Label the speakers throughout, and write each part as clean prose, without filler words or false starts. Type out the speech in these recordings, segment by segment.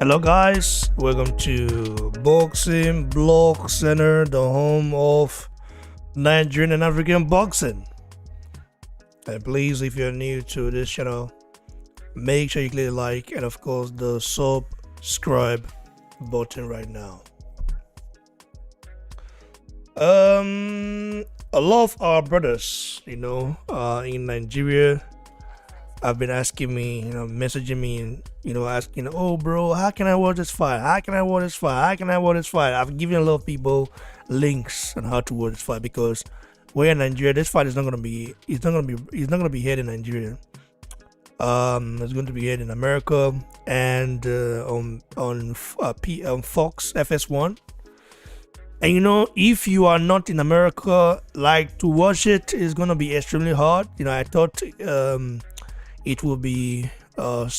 Speaker 1: Hello guys, welcome to Boxing Blog Center, the home of Nigerian and African boxing. And please, if you're new to this channel, make sure you click like and of course the subscribe button right now. A lot of our brothers, in Nigeria have been asking me, messaging me and, asking, oh bro, how can I watch this fight? How can I watch this fight? How can I watch this fight? I've given a lot of people links on how to watch this fight because we're in Nigeria. This fight is not gonna be here in Nigeria. It's going to be here in America and on Fox FS1. And if you are not in America, like to watch it is gonna be extremely hard. I thought it will be heard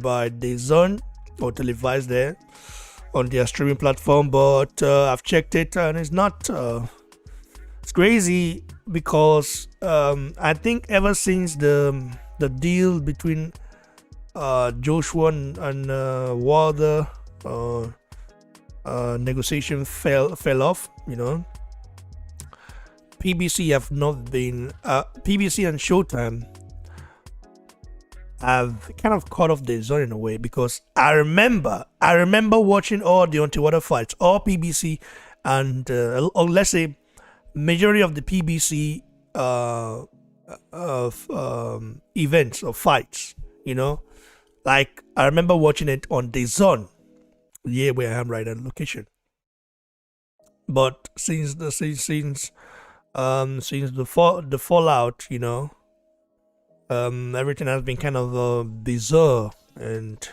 Speaker 1: by DAZN or televised there on their streaming platform, but I've checked it and it's not. It's crazy because I think ever since the deal between Joshua and Wilder negotiation fell off, PBC have not been PBC and Showtime have kind of cut off the zone in a way, because I remember watching all the Deon fights, all PBC and or let's say majority of the PBC events or fights, like I remember watching it on DAZN, where I am right at the location. But since the fallout, everything has been kind of bizarre, and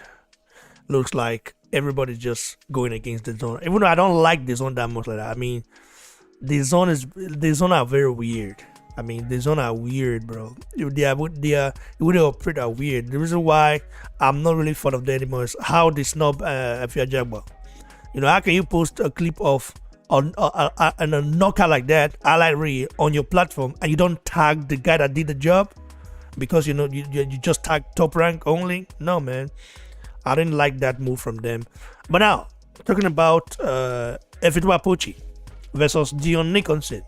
Speaker 1: looks like everybody's just going against the zone. Even though I don't like the zone that much like that. I mean, the zone are very weird. The zone are weird, bro. They operate are weird. The reason why I'm not really fond of them anymore is how they snub Afia Jagba. How can you post a clip of a knockout like that, highlight reel on your platform, and you don't tag the guy that did the job? Because you just tag Top Rank only? No, man, I didn't like that move from them. But now talking about Efetobor Apochi versus Deon Nicholson.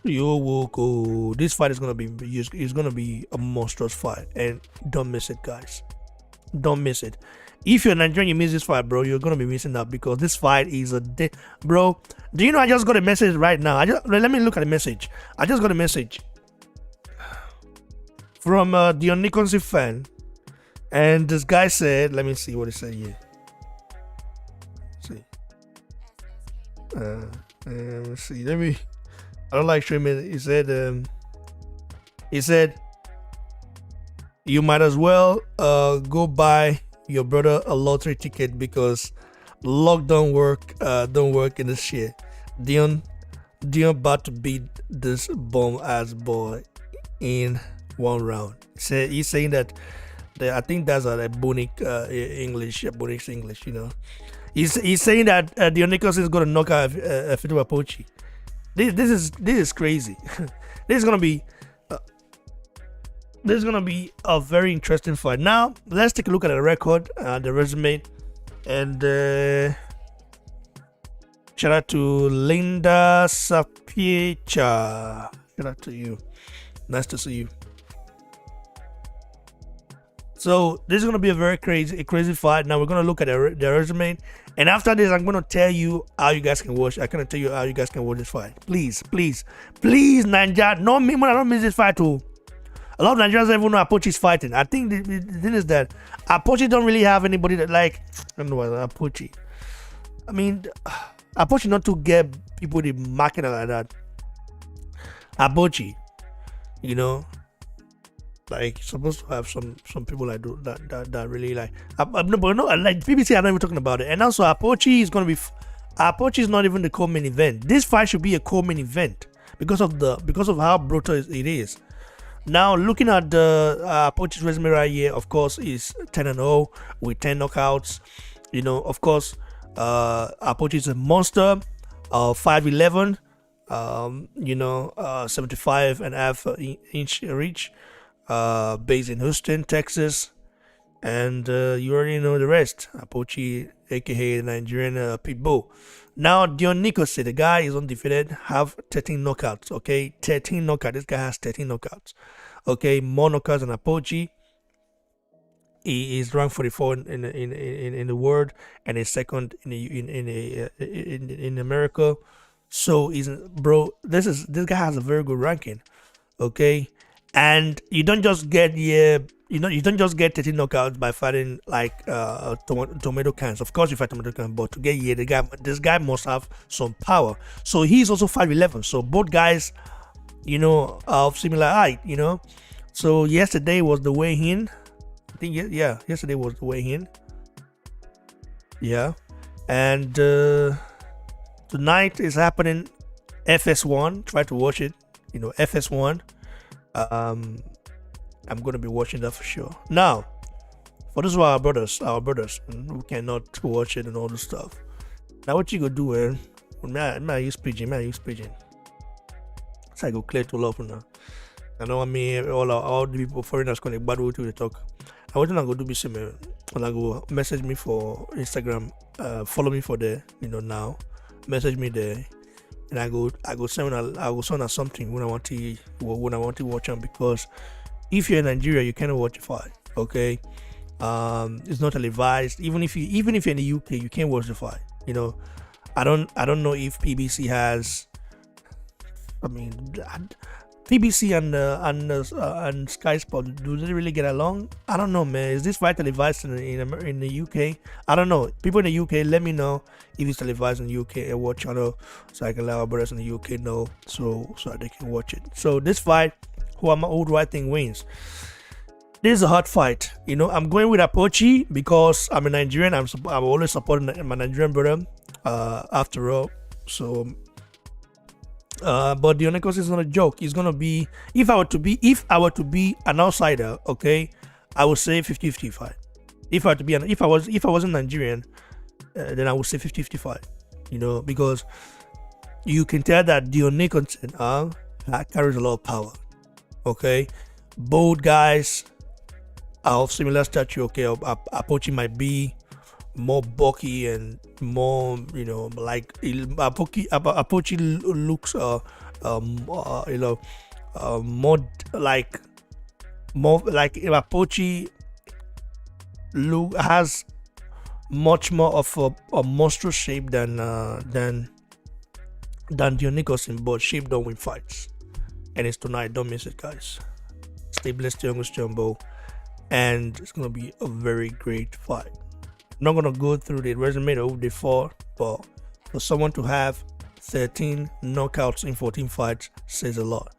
Speaker 1: This fight is gonna be a monstrous fight, and don't miss it, guys. Don't miss it. If you're Nigerian, you miss this fight, bro, you're gonna be missing out, because this fight is bro. Do you know I just got a message right now? Let me look at the message. I just got a message from Deon Nicholson fan, and this guy said, let me see what he said here. Let's see. I don't like showing it. He said, you might as well go buy your brother a lottery ticket, because luck don't work in this shit. Deon about to beat this bum ass boy in one round. He's saying that I think that's a Bonic English, Bonic's English. He's saying that Deon Nicholson is going to knock out Efetobor Apochi. This is crazy. this is gonna be a very interesting fight. Now let's take a look at the record, the resume, and shout out to Linda Sapiecha. Shout out to you. Nice to see you. So this is gonna be a very crazy fight. Now we're gonna look at the resume, and after this, I'm gonna tell you how you guys can watch. I'm gonna tell you how you guys can watch this fight. Please, Ninja, no me when I don't miss this fight too. A lot of Nigerians don't even know Apochi's fighting. I think the thing is that Apochi don't really have anybody that like. I don't know what Apochi. I mean, Apochi not to get people the market like that. Apochi, like supposed to have some people like that really like. No, but no, like BBC are not even talking about it. And also Apochi is gonna be. Apochi is not even the co-main event. This fight should be a co-main event because of how brutal it is. Now looking at the Apochi's resume right here, of course, is 10-0 with 10 knockouts. Of course, Apochi is a monster. 5'11", 75.5 reach. Based in Houston, Texas, and you already know the rest. Apochi, aka the Nigerian Pitbull. Now Deon Nicholson, the guy is undefeated, have 13 knockouts. Okay, 13 knockouts. This guy has 13 knockouts. Okay, more knockouts than Apochi. He is ranked 44 in the world, and is second in America. So this guy has a very good ranking. Okay. And you don't just get 13 knockouts by fighting like tomato cans. Of course you fight tomato cans, but to get this guy must have some power. So he's also 5'11". So both guys, are of similar height, So yesterday was the weigh-in. I think yesterday was the weigh-in. Yeah. And tonight is happening FS1. Try to watch it. FS1. I'm gonna be watching that for sure. Now, for those of our brothers who cannot watch it and all this stuff. Now, what you gonna do? I use pigeon. So I go clear to love now. I know all the people foreigners gonna bad way to talk. I want to go do business, man. And I go message me for Instagram. Follow me for there. Now, message me there. And I go send out something when I want to watch them, because if you're in Nigeria, you cannot watch a fight. Okay, it's not televised. Even if you're in the UK, you can't watch the fight. I don't know if PBC has. I mean, PBC and Sky Sport, do they really get along? I don't know, man. Is this fight televised in the UK? I don't know. People in the UK, let me know if it's televised in the UK and what channel, so I can let our brothers in the UK know, so they can watch it. So this fight, who do I think wins? This is a hard fight. I'm going with Apochi because I'm a Nigerian. I'm always supporting my Nigerian brother. After all, so. But Deon Nicholson is not a joke. It's gonna be if I were to be an outsider, okay, I would say 50-50 fight. If I wasn't Nigerian, then I would say 50-50 fight. Because you can tell that Deon Nicholson carries a lot of power. Okay, both guys are of similar stature. Okay, Apochi might be more bulky and more, like Apochi looks more like Apochi has much more of a monstrous shape than Deon Nicholson, but shape don't win fights. And it's tonight, don't miss it, guys. Stay blessed, youngest Jumbo, and it's gonna be a very great fight. I'm not gonna go through the resume of who they fought, but for someone to have 13 knockouts in 14 fights says a lot.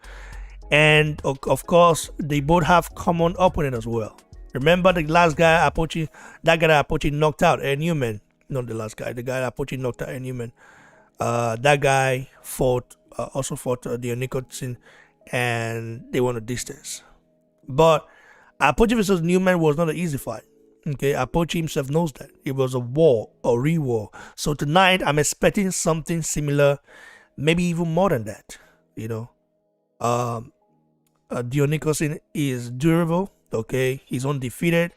Speaker 1: And of course, they both have common opponent as well. Remember the last guy Apochi knocked out, Ed Newman. Not the last guy, the guy Apochi knocked out, Ed Newman. That guy also fought Deon Nicholson, and they won a distance. But Apochi versus Newman was not an easy fight. Okay, Apochi himself knows that. It was a war, a re-war. So tonight, I'm expecting something similar, maybe even more than that. You know, Deon Nicholson is durable. Okay, he's undefeated.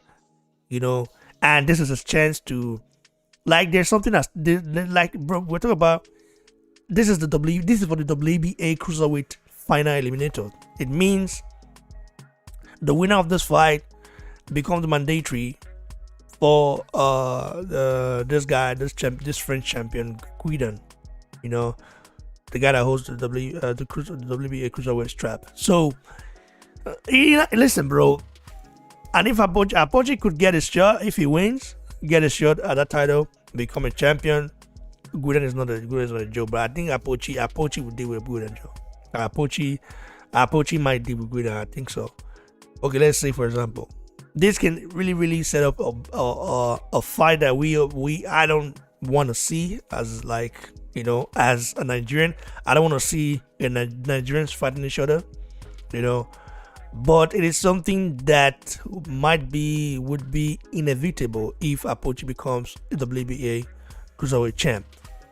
Speaker 1: You know, and this is his chance to, like, there's something that's like, bro, we're talking about. This is This is for the WBA cruiserweight final eliminator. It means the winner of this fight becomes mandatory for this French champion Guidon, you know, the guy that holds the WBA cruiserweight strap. So, listen, bro, and if Apochi could get a shot, if he wins, get a shot at that title, become a champion, Guidon is not a joke. But I think Apochi would deal with Guidon, Joe. Apochi might deal with Guidon. I think so. Okay, let's say, for example, this can really set up a fight that I don't want to see as, like, you know, as a Nigerian. I don't want to see Nigerians fighting each other, you know. But it is something that would be inevitable if Apochi becomes the WBA cruiserweight champ,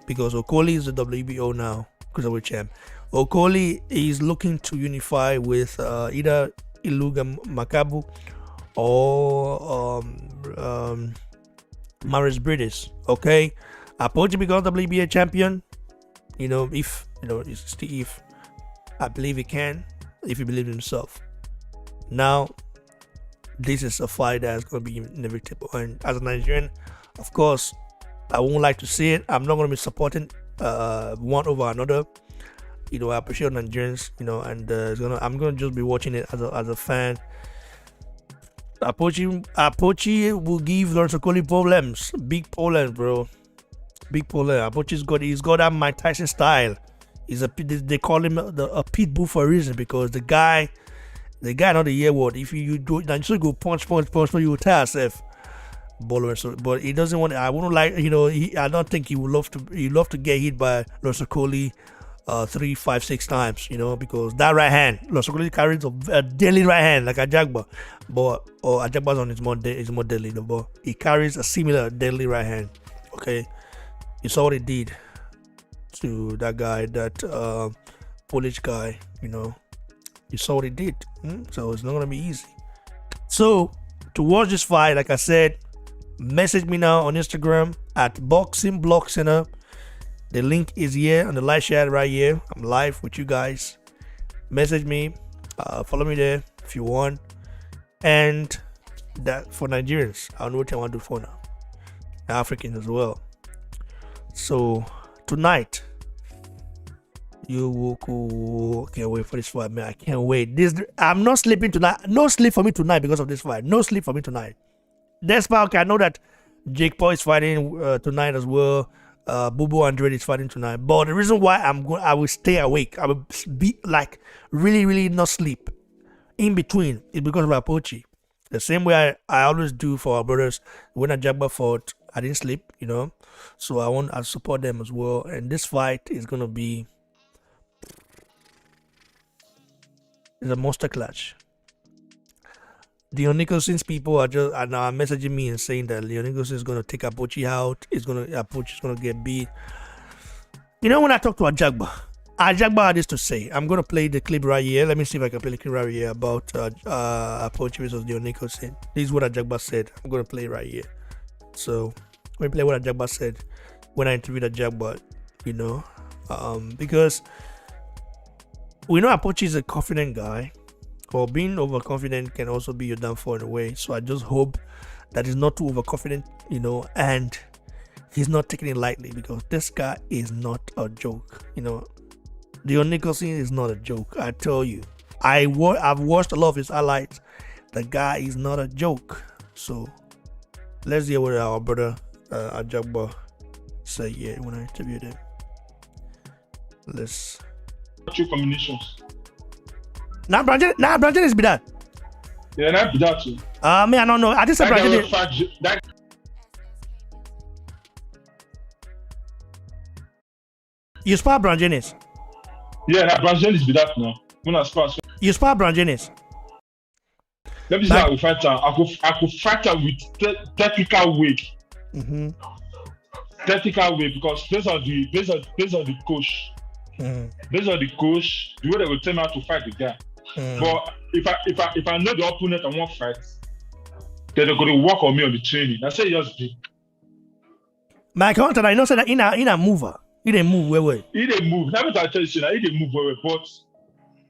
Speaker 1: because Okoli is the WBO now cruiserweight champ. Okoli is looking to unify with either Iluga Makabu or Maris British. Okay, Apochi becomes WBA champion. You know, if I believe he can, if he believes in himself. Now, this is a fight that's going to be inevitable, and as a Nigerian, of course, I won't like to see it. I'm not going to be supporting one over another. You know, I appreciate Nigerians, you know, and I'm gonna just be watching it as a fan. Apochi will give Lawrence Okoli problems, big problems, bro, big problem. He's got that Mike Tyson style. They call him a pit bull for a reason, because the guy not the year word. If you do, then you go punch, you will tell yourself. But he doesn't want. I wouldn't like, you know. I don't think he would love to. He love to get hit by Lawrence Okoli 3, 5, 6 times, you know, because that right hand, Lawrence Okoli carries a deadly right hand like Ajagba, but Ajagba's on is more deadly, though, but he carries a similar deadly right hand. Okay, you saw what he did to that guy, that Polish guy, you know. You saw what he did. So it's not gonna be easy. So to watch this fight, like I said, message me now on Instagram at Boxing Block Center. The link is here on the live chat right here. I'm live with you guys. Message me, follow me there if you want. And that for Nigerians, I don't know what I want to do for now. Africans as well. So tonight, can't wait for this fight, man. I can't wait. I'm not sleeping tonight. No sleep for me tonight because of this fight. No sleep for me tonight. Despite, okay, I know that Jake Paul is fighting tonight as well. Bubu Andrade is fighting tonight. But the reason why I will stay awake, I will be like really not sleep in between, is because of Apochi. The same way I always do for our brothers. When Ajagba fought, I didn't sleep, you know. So I support them as well. And this fight is gonna be a monster clutch. Deon Nicholson's people are now messaging me and saying that Deon Nicholson is gonna take Apochi out. Apochi's gonna get beat. You know, when I talk to Ajagba had this to say. I'm gonna play the clip right here. Let me see if I can play the clip right here about Apochi versus Deon Nicholson. This is what Ajagba said. I'm gonna play it right here. So let me play what Ajagba said when I interviewed Ajagba. You know, because we know Apochi is a confident guy. Or being overconfident can also be your downfall in a way. So I just hope that he's not too overconfident, you know, and he's not taking it lightly, because this guy is not a joke, you know. Deon Nicholson is not a joke, I tell you. I've watched a lot of his highlights. The guy is not a joke. So let's hear what our brother Ajagba said here when I interviewed him. Let's.
Speaker 2: Two combinations.
Speaker 1: Now Branjan is be that.
Speaker 2: Yeah, not be that too.
Speaker 1: Me, I don't know. I just said Branjan. You spar Branjanis.
Speaker 2: Yeah, that Branjanis be that now. When I spar.
Speaker 1: You spar Branjanis.
Speaker 2: Let me say I will fight her. I could fight her with technical way.
Speaker 1: Mm-hmm.
Speaker 2: Technical way because based on the coach. Based on the coach, the way they will tell me how to fight the guy. But if I know the opponent I want fight, then they're gonna work on me on the training. That's it just be.
Speaker 1: My counter, I know say that in a mover. He didn't move where.
Speaker 2: He didn't move. Never tell you that he didn't move where, but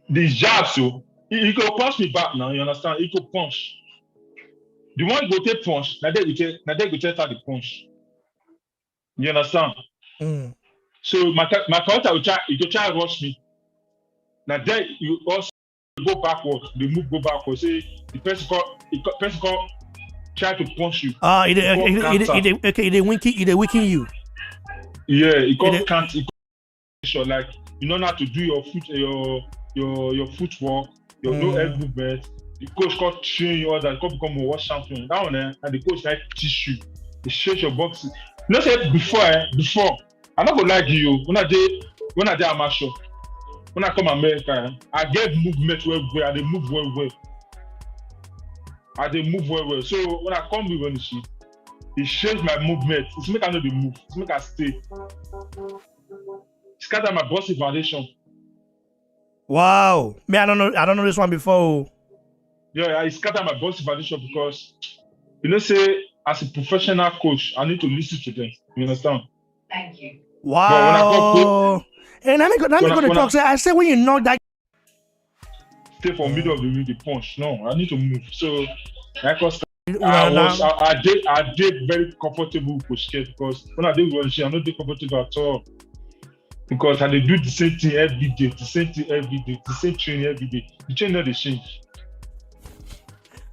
Speaker 2: the jab so he could punch me back now, you understand? He could punch. The one go take punch, now they go take out the punch. You understand? So my counter will try to rush me. Now then you also go backward, the move go backward. Say the person call try to punch you.
Speaker 1: He weaken you.
Speaker 2: Yeah, it can't sure like you know how to do your footwork, your no head movement. The coach can't train you all that, can't become a world champion. That one and the coach like teach you. They show your boxing. You know say before I'm not gonna lie to you. When I did amateur, when I come America, I get movement well, I they move well. So when I come with Onishi, it shows my movement. It's make I know the move. It's make I stay. Scatter my bossy foundation.
Speaker 1: Wow. Me, I don't know this one before.
Speaker 2: Yeah, I scatter my bossy foundation because you know say as a professional coach, I need to listen to them. You understand?
Speaker 3: Thank you.
Speaker 1: Wow. And I'm going to talk. Say, I said when you knock that.
Speaker 2: Stay for middle of the ring, the punch. No, I need to move. So I did very comfortable with Koshke because when I did Onishi, I'm not comfortable at all. Because I do the same thing every day, the same training every day. The training not the change.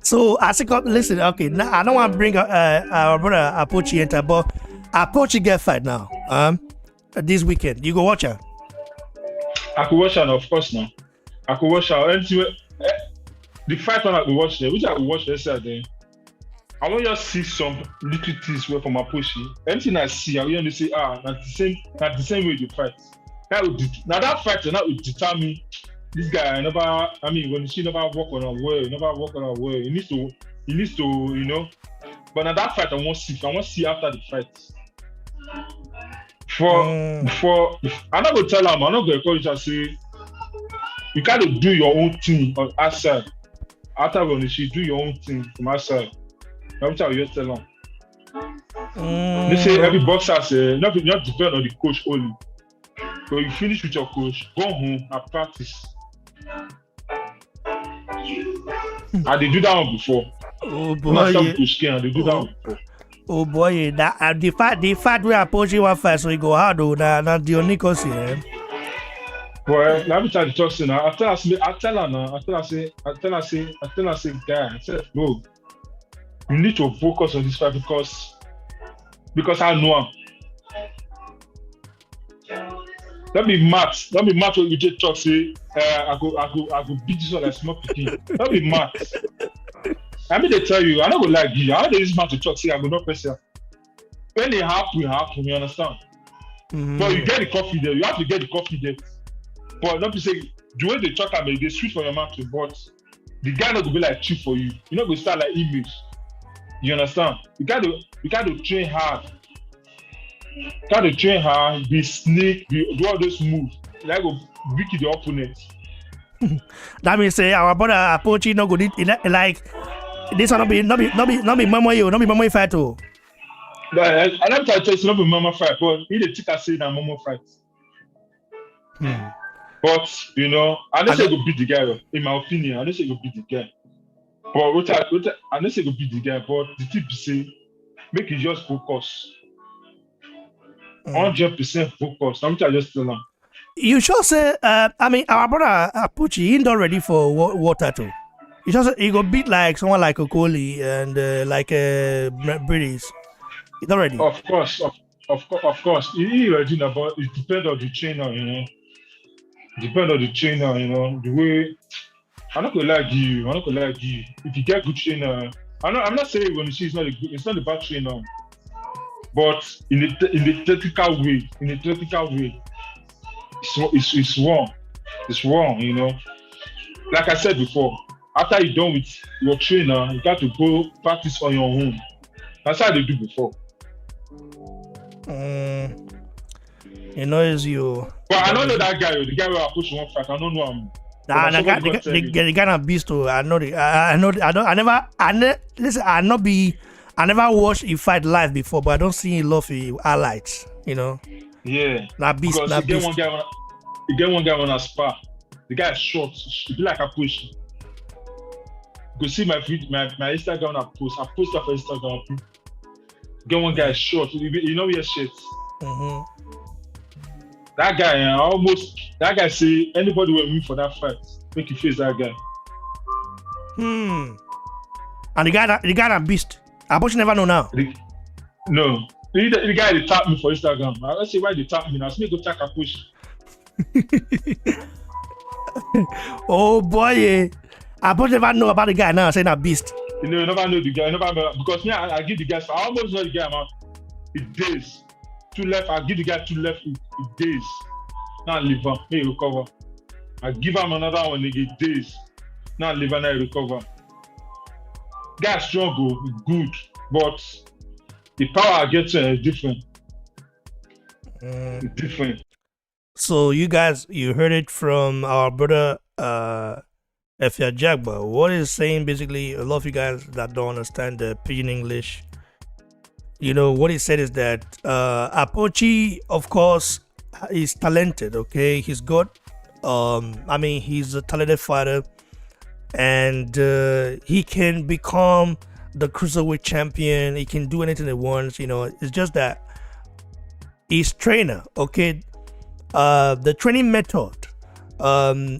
Speaker 1: So I think listen, okay, now I don't want to bring our brother Apochi enter, but Apochi get fight now. This weekend. You go watch her.
Speaker 2: I could watch her, of course now. I could watch her. The fight one I could watch there, which I could watch yesterday. I want you to see some little things from Apochi. Anything I see, I will only say, that's the same way you fight. That fight will determine this guy. When she never walk on her way, he needs to, you know. But now that fight I want to see after the fight. I'm not gonna tell him, I'm not gonna encourage her say you gotta do your own thing on outside. After when she do your own thing from outside. Every time you just tell them. They say every boxer say not depend on the coach only. So you finish with your coach, go home and practice. And they do that one before.
Speaker 1: Oh boy,
Speaker 2: they do that one before.
Speaker 1: Oh boy, that the fact we approach you one first, so you go hard though. That Deon Nicholson.
Speaker 2: Boy, let me tell you talk now. I tell her, guy, I said, bro, you need to focus on this fight because I know him. Let me match what you just talk. Say, I go beat this one like small picking. Let me match. I mean, they tell you, I don't go like you. I don't use match to talk. Say, I go not press you. When it happen, you understand? But you get the confidence. You have to get the confidence. But not to say the way they talk about it, they sweet for your mouth, but the guy not to be like cheap for you. You not go start like image. You understand? You got to train hard. Be sneak, do all those moves. Like go weak the opponent.
Speaker 1: That means say our brother Apochi no good like this one not be mama you, not be mama fight too.
Speaker 2: I don't tell you it's not be mama fight, but he the chicken say that mama fight. But you know, I don't say go beat the guy. In my opinion, I don't say go beat the guy. But I don't say go beat the guy. But the tip is say make you just focus. 100% focus. I'm just telling him.
Speaker 1: You sure say? Our brother Apochi, he not ready for water too. You sure say he go beat like someone like Okoli and like British. He's not ready.
Speaker 2: Of course. He ready now, but it depends on the trainer, you know. The way I'm not gonna lie to you. If you get good trainer, I'm not saying when it's not a bad trainer, but in the technical way, it's wrong. It's wrong, you know. Like I said before, after you're done with your trainer, you got to go practice on your own. That's how they do before.
Speaker 1: You know, is you.
Speaker 2: But I don't know that guy. The guy who Apochi one fight. I don't know him.
Speaker 1: Nah, the guy na beast too. I know the. I know. Listen, I never watched he fight live before, but I don't see a lot of highlights. You know.
Speaker 2: Yeah.
Speaker 1: Na beast.
Speaker 2: Because
Speaker 1: Na
Speaker 2: you get
Speaker 1: beast.
Speaker 2: one guy on a spar. The guy is short. He be like Apochi. Go see my Instagram. I post that for Instagram. Get one guy short. You know your shit. That guy say anybody will win for that fight. Make you face that guy.
Speaker 1: And the guy that beast. Apochi never know now.
Speaker 2: No. The guy they tap me for Instagram. Let's see why they tap me now. So me go tap Apochi.
Speaker 1: Oh boy, yeah. Apochi never know about the guy now saying that beast.
Speaker 2: You never know the guy. Because me, I give the guy. I almost know the guy, man. It days. Two left. I give the guy 2 left. It days. Now live on. May recover. I give him another one. It days. Now live on. I recover. Guy strong, good, but the power I get is different. It's different.
Speaker 1: So you guys, you heard it from our brother Efetobor. What is saying basically, a lot of you guys that don't understand the pidgin English, you know, what he said is that Apochi, of course, is talented, okay? He's got, he's a talented fighter, and he can become the cruiserweight champion. He can do anything he wants, you know. It's just that his trainer, okay, the training method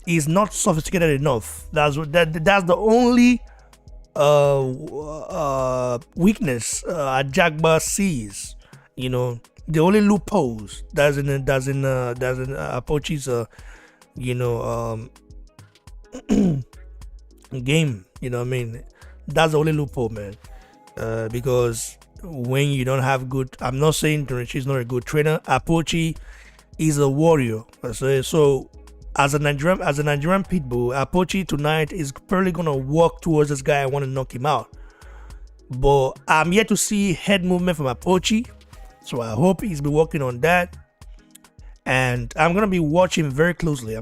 Speaker 1: is not sophisticated enough. That's the only weakness Ajagba sees. You know, the only loopholes that's in Apochi's game. You know what I mean? That's the only loophole, man. Because when you don't have good, I'm not saying she's not a good trainer. Apochi is a warrior. So as a Nigerian pitbull, Apochi tonight is probably gonna walk towards this guy. I want to knock him out, but I'm yet to see head movement from Apochi. So I hope he's been working on that, and I'm gonna be watching very closely.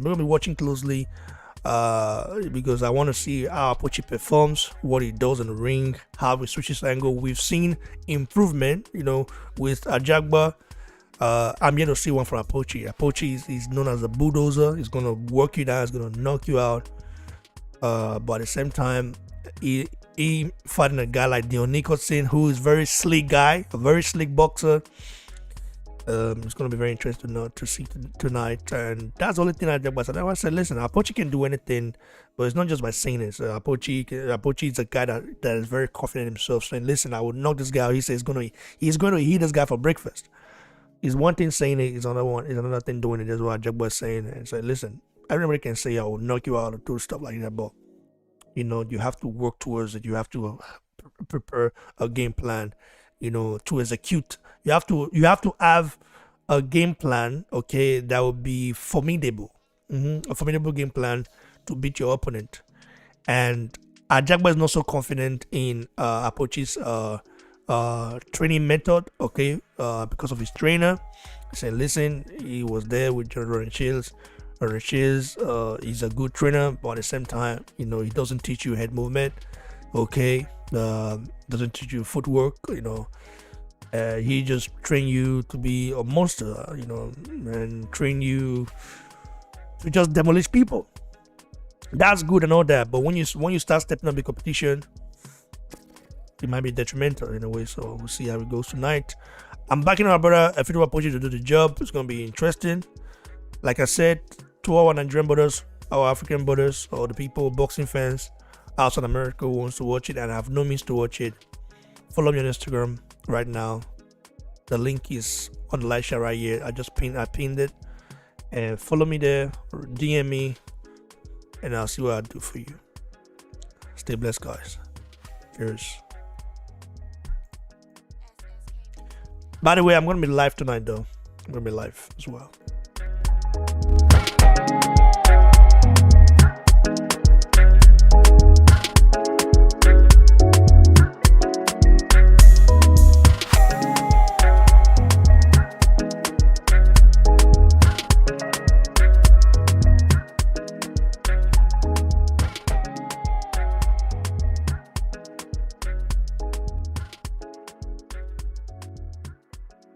Speaker 1: Because I want to see how Apochi performs, what he does in the ring, how he switches angle. We've seen improvement, you know, with Ajagba. I'm yet to see one from Apochi. Apochi is known as a bulldozer. He's gonna work you down. He's gonna knock you out. But at the same time, he fighting a guy like Deon Nicholson, who is very slick guy, a very slick boxer. It's gonna be very interesting to see tonight, and that's the only thing I said. Listen, Apochi can do anything, but it's not just by saying it. Apochi is a guy that is very confident in himself, saying, "Listen, I will knock this guy out." He says he's going to eat this guy for breakfast. Is one thing saying it, is another thing doing it. That's what Ajagba is saying. And say, listen, everybody can say I will knock you out or do stuff like that, but you know, you have to work towards it. You have to prepare a game plan, you know, to execute. You have to have a game plan, okay, that will be formidable. A formidable game plan to beat your opponent. And Ajagba is not so confident in Apochi's training method, okay, because of his trainer. He said, listen, he was there with Jordan Shields. Jordan Shields, he's a good trainer, but at the same time, you know, he doesn't teach you head movement, okay, doesn't teach you footwork, you know. He just train you to be a monster, you know, and train you to just demolish people. That's good and all that, but when you start stepping up the competition, it might be detrimental in a way. So we'll see how it goes tonight. I'm backing our brother Efetobor Apochi to do the job. It's gonna be interesting. Like I said, to our Nigerian brothers, our African brothers, or the people, boxing fans outside America who wants to watch it and have no means to watch it, follow me on Instagram right now. The link is on the live share right here. I pinned it, and follow me there, or DM me, and I'll see what I do for you. Stay blessed, guys. Cheers. By the way, I'm gonna be live tonight, though. I'm gonna be live as well.